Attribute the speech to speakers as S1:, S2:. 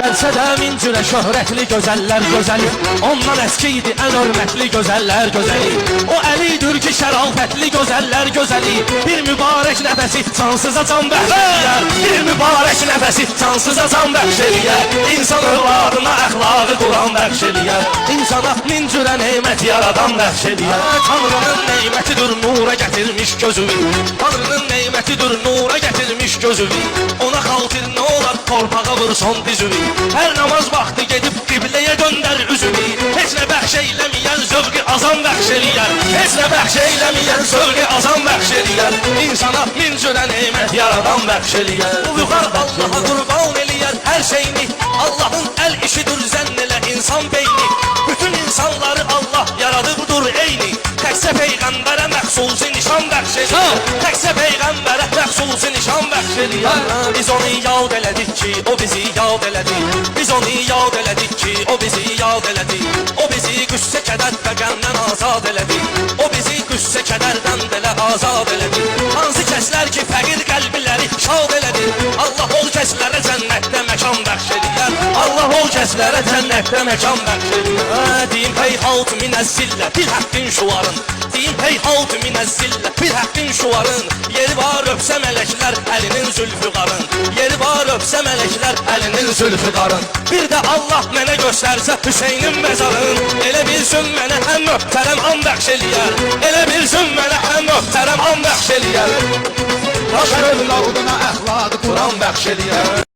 S1: Gəlsə də min cürə şöhrətli gözəllər gözəli, ondan əski idi ən hörmətli gözəllər gözəli. O əlidir ki şərafətli gözəllər gözəli, bir mübarək nəfəsi cansıza can bəxş eləyər. Bir mübarək nəfəsi cansıza can bəxş eləyər. İnsan övladına əxlaqı Quran bəxş eləyər. İnsana min cürə neymət yaradan bəxş eləyər. Tanrının neymətidir nura gətirmiş gözünü, Tanrının neymətidir nura gətirmiş gözünü. Ona xaltir nə olar torpağa vursun dizünü. Hər namaz vaxtı gedib qibləyə döndər üzünü. Heç nə bəxş eyləməyən zövqi azam bəxş eləyər. Heç nə bəxş eyləməyən zövqi azam bəxş eləyər. İnsana min cürə neymət yaradan bəxş eləyər. Vüqar Allaha qurban eləyər hər şeyini, Allahın əl işidir zənn elə insan beyni. Bütün insanları Allah yaradıbdır eyni. Təkcə Peyğəmbərə məxsusi nişan bəxş eləyər. Təkcə Peyğəmbərə məxsusi nişan bəxş eləyər. Biz onu yad elədik ki, o bizi yad elədi. Biz onu yad elədik ki, o bizi yad elədi. O bizi qüssə kədər və qəmdən azad elədi. O bizi qüssə kədərdən belə azad elədi. Hansı kəslər ki fəqir qəlbləri şad elədi. Allah ol kəslərə cənnətdə məkan bəxş eləyər. Allah ol kəslərə cənnətdə məkan bəxş eləyər. Deyim heyhat minəz-zillə bir həqqin şuarın. Deyim heyhat minəz-zillə bir həqqin şuarın. Yeri var öpsə mələklər əlinin zülfü qarın. Yeri var öpsə mələklər əlinin zülfü qarın. Bir də Allah mənə göstərsə Hüseynin məzarın. Elə bilsin mənə həm möhtərəm an bəxş eləyər. Elə bilsin mənə həm möhtərəm an bəxş eləyər. Başar övladına əxlaqı Quran bəxş eləyər.